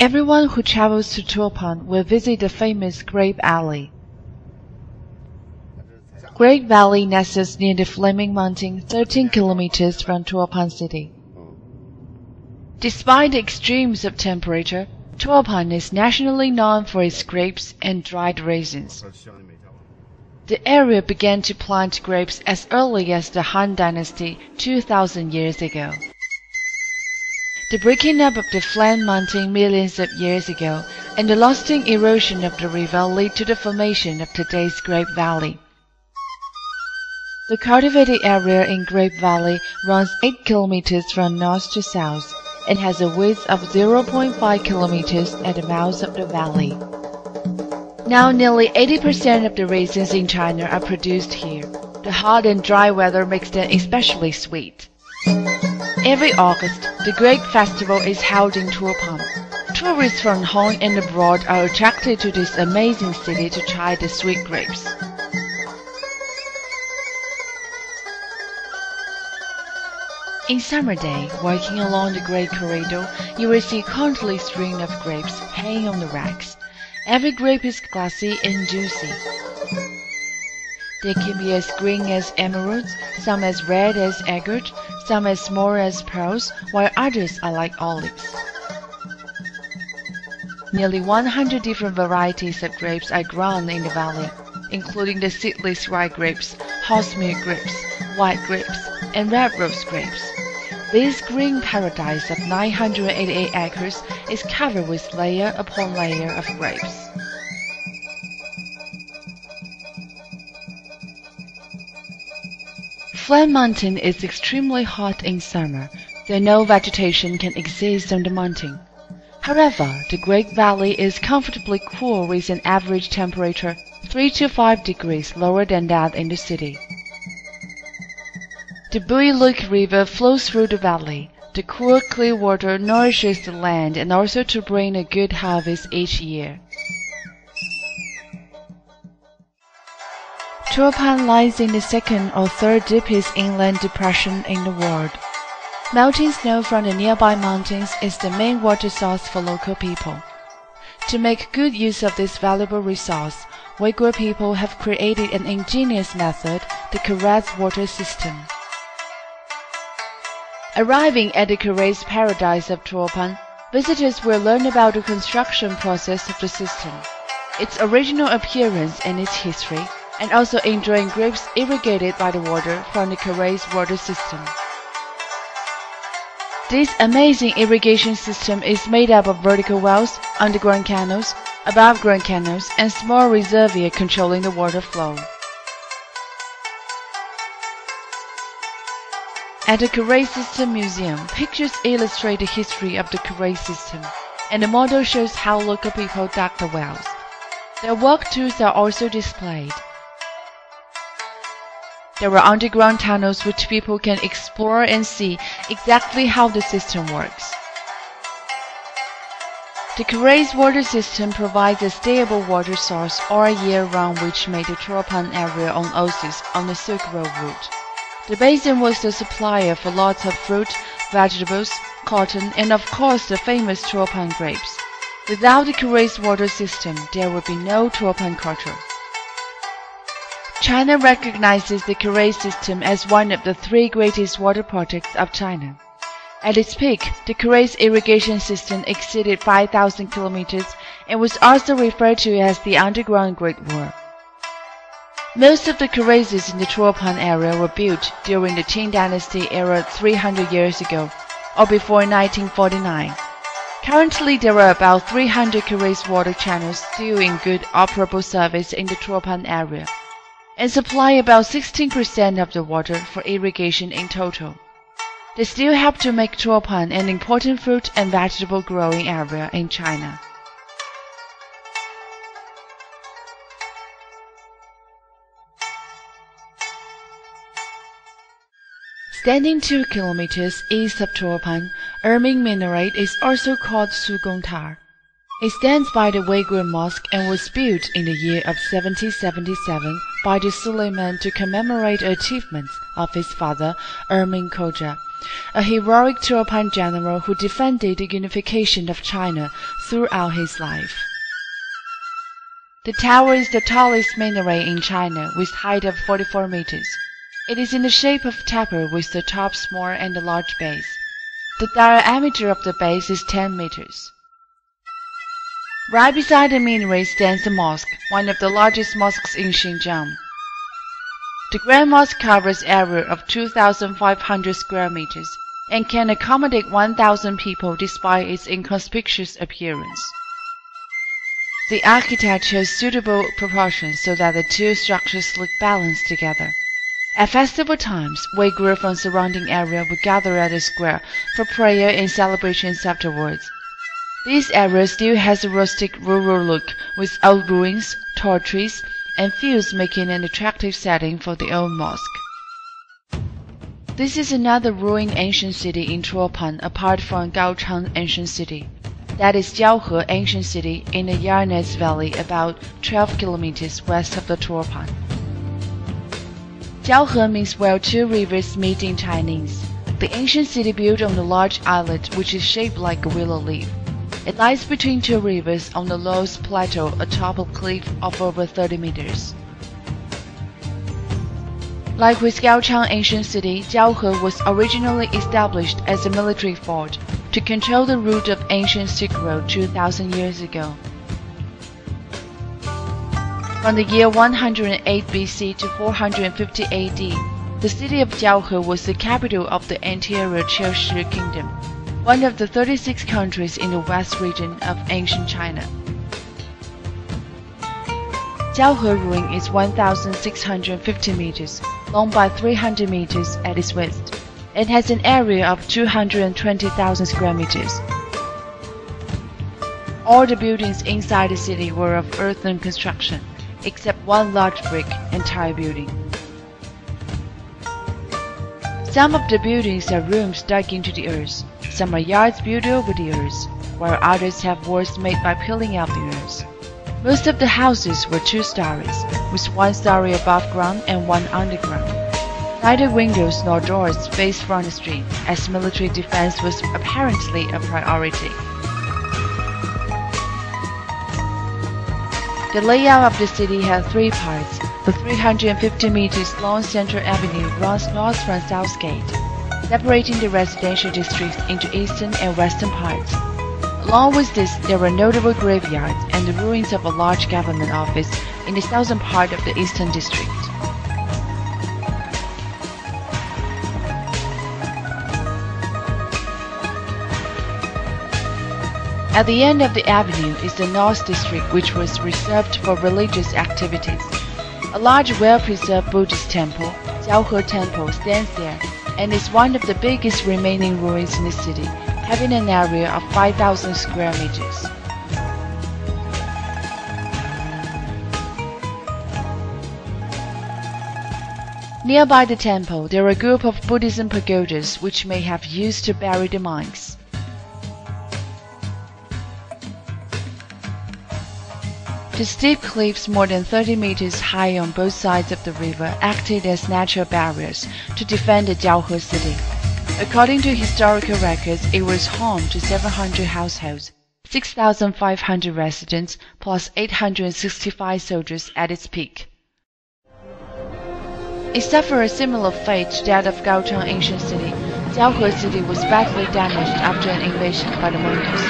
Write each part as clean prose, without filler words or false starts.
Everyone who travels to Turpan will visit the famous Grape Valley. Grape Valley nests near the Flaming Mountain, 13 kilometers from Turpan city. Despite the extremes of temperature, Turpan is nationally known for its grapes and dried raisins. The area began to plant grapes as early as the Han Dynasty 2,000 years ago. The breaking up of the Flam Mountain millions of years ago and the lasting erosion of the river lead to the formation of today's Grape Valley. The cultivated area in Grape Valley runs 8 kilometers from north to south and has a width of 0.5 kilometers at the mouth of the valley. Now nearly 80% of the raisins in China are produced here. The hot and dry weather makes them especially sweet. Every August, the Grape Festival is held in Turpan. Tourists from home and abroad are attracted to this amazing city to try the sweet grapes. In summer day, walking along the Great Corridor, you will see countless strings of grapes hanging on the racks. Every grape is glassy and juicy. They can be as green as emeralds, some as red as agate, some as small as pearls, while others are like olives. Nearly 100 different varieties of grapes are grown in the valley, including the seedless white grapes, horse milk grapes, white grapes, and red rose grapes. This green paradise of 988 acres is covered with layer upon layer of grapes. Flam Mountain is extremely hot in summer, though no vegetation can exist on the mountain. However, the Grape Valley is comfortably cool with an average temperature 3 to 5 degrees lower than that in the city. The Uighur River flows through the valley. The cool, clear water nourishes the land and also to bring a good harvest each year. Turpan lies in the second or third deepest inland depression in the world. Melting snow from the nearby mountains is the main water source for local people. To make good use of this valuable resource, Uighur people have created an ingenious method, the Karez Water System. Arriving at the Karez paradise of Turpan, visitors will learn about the construction process of the system, its original appearance and its history, and also enjoying grapes irrigated by the water from the Karez Water System. This amazing irrigation system is made up of vertical wells, underground canals, above-ground canals, and small reservoirs controlling the water flow. At the Karez System Museum, pictures illustrate the history of the Karez system, and the model shows how local people dug the wells. Their work tools are also displayed. There are underground tunnels which people can explore and see exactly how the system works. The Karez Water System provides a stable water source all year round, which made the Turpan area an oasis on the Silk Road route. The basin was the supplier for lots of fruit, vegetables, cotton, and of course the famous Turpan grapes. Without the Karez Water System, there would be no Turpan culture. China recognizes the Karez system as one of the 3 greatest water projects of China. At its peak, the Karez irrigation system exceeded 5,000 kilometers and was also referred to as the Underground Great War. Most of the Karezes in the Turpan area were built during the Qing Dynasty era 300 years ago, or before 1949. Currently, there are about 300 Karez water channels still in good operable service in the Turpan area, and supply about 16% of the water for irrigation in total. They still help to make Turpan an important fruit and vegetable growing area in China. Standing 2 kilometers east of Turpan, Emin Minaret is also called Sugongtar. It stands by the Uighur mosque and was built in the year of 1777 by the Suleiman to commemorate achievements of his father, Emin Koja, a heroic Turpan general who defended the unification of China throughout his life. The tower is the tallest minaret in China, with height of 44 meters. It is in the shape of tapir with the top small and a large base. The diameter of the base is 10 meters. Right beside the minaret stands the mosque, one of the largest mosques in Xinjiang. The Grand Mosque covers an area of 2,500 square meters and can accommodate 1,000 people despite its inconspicuous appearance. The architect chose suitable proportions so that the two structures look balanced together. At festival times, Uighur from surrounding area would gather at the square for prayer and celebrations afterwards. This area still has a rustic rural look, with old ruins, tall trees, and fields making an attractive setting for the old mosque. This is another ruined ancient city in Turpan apart from Gaochang Ancient City. That is Jiaohe Ancient City in the Uighur Valley about 12 kilometers west of the Turpan. Jiaohe means where two rivers meet in Chinese. The ancient city built on a large islet which is shaped like a willow leaf. It lies between two rivers on the lowest plateau atop a cliff of over 30 meters. Like with Gaochang Ancient City, Jiaohe was originally established as a military fort to control the route of ancient Silk Road 2,000 years ago. From the year 108 BC to 450 AD, the city of Jiaohe was the capital of the anterior Qiushi Kingdom, one of the 36 countries in the west region of ancient China. Jiaohe ruin is 1,650 meters long by 300 meters at its width, and has an area of 220,000 square meters. All the buildings inside the city were of earthen construction, except one large brick and tile building. Some of the buildings are rooms dug into the earth. Some are yards built over the earth, while others have walls made by peeling out the earth. Most of the houses were 2 stories, with 1 story above ground and 1 underground. Neither windows nor doors faced from the street, as military defense was apparently a priority. The layout of the city had 3 parts. The 350 meters long Central Avenue runs north from South Gate, separating the residential districts into eastern and western parts. Along with this, there were notable graveyards and the ruins of a large government office in the southern part of the eastern district. At the end of the avenue is the North District, which was reserved for religious activities. A large, well-preserved Buddhist temple, Jiaohe Temple, stands there and is one of the biggest remaining ruins in the city, having an area of 5,000 square meters. Nearby the temple, there are a group of Buddhism pagodas which may have used to bury the monks. The steep cliffs more than 30 meters high on both sides of the river acted as natural barriers to defend the Jiaohe city. According to historical records, it was home to 700 households, 6,500 residents, plus 865 soldiers at its peak. It suffered a similar fate to that of Gaochang Ancient City. Jiaohe City was badly damaged after an invasion by the Mongols,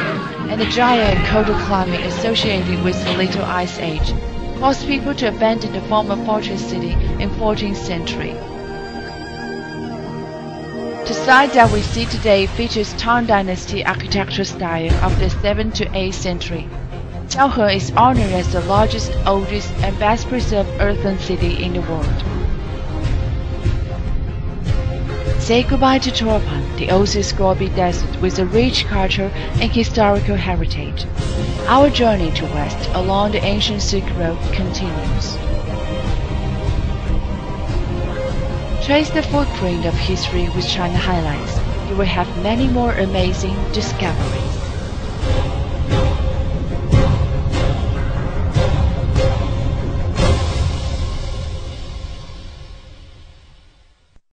and the drier and colder climate associated with the Little Ice Age caused people to abandon the former fortress city in 14th century. The site that we see today features Tang Dynasty architectural style of the 7th to 8th century. Jiaohe is honored as the largest, oldest, and best preserved earthen city in the world. Say goodbye to Turpan, the oasis Gobi Desert with a rich culture and historical heritage. Our journey to west along the ancient Silk Road continues. Trace the footprint of history with China highlights. You will have many more amazing discoveries.